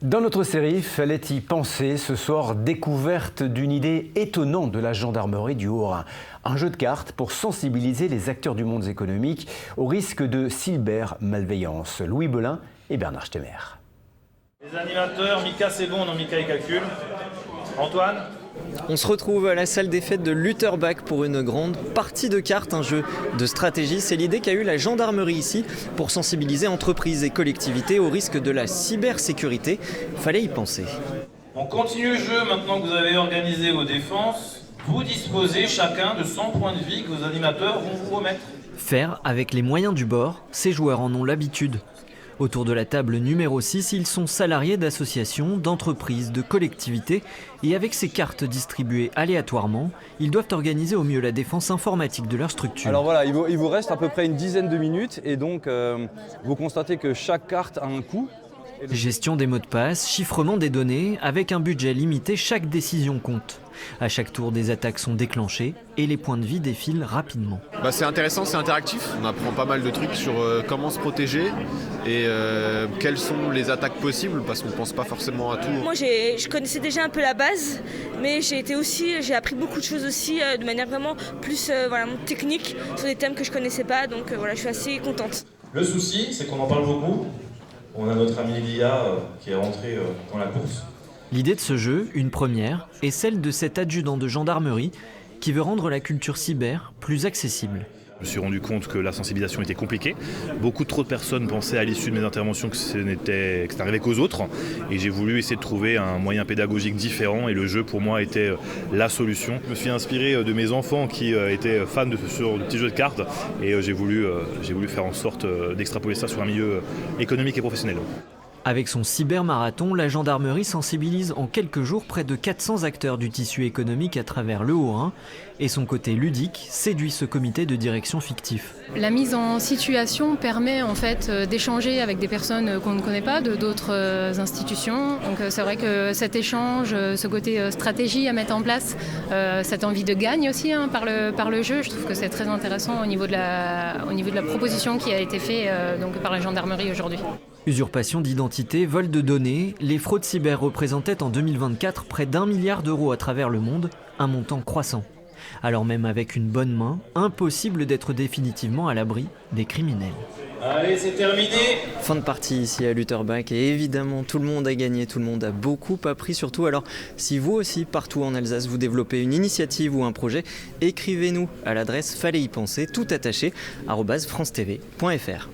Dans notre série, fallait y penser ce soir, découverte d'une idée étonnante de la gendarmerie du Haut-Rhin. Un jeu de cartes pour sensibiliser les acteurs du monde économique au risque de cybermalveillance. Louis Belin et Bernard Stemmer. Les animateurs, Mika c'est bon, non Mika il calcule. Antoine ? On se retrouve à la salle des fêtes de Lutterbach pour une grande partie de cartes, un jeu de stratégie. C'est l'idée qu'a eu la gendarmerie ici pour sensibiliser entreprises et collectivités au risque de la cybersécurité. Fallait y penser. On continue le jeu maintenant que vous avez organisé vos défenses. Vous disposez chacun de 100 points de vie que vos animateurs vont vous remettre. Faire avec les moyens du bord, ces joueurs en ont l'habitude. Autour de la table numéro 6, ils sont salariés d'associations, d'entreprises, de collectivités et avec ces cartes distribuées aléatoirement, ils doivent organiser au mieux la défense informatique de leur structure. Alors voilà, il vous reste à peu près une dizaine de minutes et donc vous constatez que chaque carte a un coût. Gestion des mots de passe, chiffrement des données, avec un budget limité, chaque décision compte. À chaque tour, des attaques sont déclenchées et les points de vie défilent rapidement. C'est intéressant, c'est interactif. On apprend pas mal de trucs sur comment se protéger et quelles sont les attaques possibles parce qu'on ne pense pas forcément à tout. Moi, je connaissais déjà un peu la base, mais j'ai appris beaucoup de choses aussi de manière vraiment plus technique sur des thèmes que je connaissais pas. Donc je suis assez contente. Le souci, c'est qu'on en parle beaucoup. On a notre ami Lia qui est rentré dans la course. L'idée de ce jeu, une première, est celle de cet adjudant de gendarmerie qui veut rendre la culture cyber plus accessible. Je me suis rendu compte que la sensibilisation était compliquée. Beaucoup trop de personnes pensaient à l'issue de mes interventions que ça n'arrivait qu'aux autres. Et j'ai voulu essayer de trouver un moyen pédagogique différent et le jeu pour moi était la solution. Je me suis inspiré de mes enfants qui étaient fans de ce petit jeu de cartes et j'ai voulu faire en sorte d'extrapoler ça sur un milieu économique et professionnel. Avec son cybermarathon, la gendarmerie sensibilise en quelques jours près de 400 acteurs du tissu économique à travers le Haut-Rhin et son côté ludique séduit ce comité de direction fictif. La mise en situation permet en fait d'échanger avec des personnes qu'on ne connaît pas, d'autres institutions. Donc c'est vrai que cet échange, ce côté stratégie à mettre en place, cette envie de gagne aussi par le jeu, je trouve que c'est très intéressant au niveau de la proposition qui a été faite par la gendarmerie aujourd'hui. Usurpation d'identité, vol de données, les fraudes cyber représentaient en 2024 près d'1 milliard d'euros à travers le monde, un montant croissant. Alors même avec une bonne main, impossible d'être définitivement à l'abri des criminels. Allez, c'est terminé. Fin de partie ici à Lutterbach et évidemment tout le monde a gagné, tout le monde a beaucoup appris surtout. Alors si vous aussi partout en Alsace vous développez une initiative ou un projet, écrivez-nous à l'adresse fallait y penser tout attaché @francetv.fr.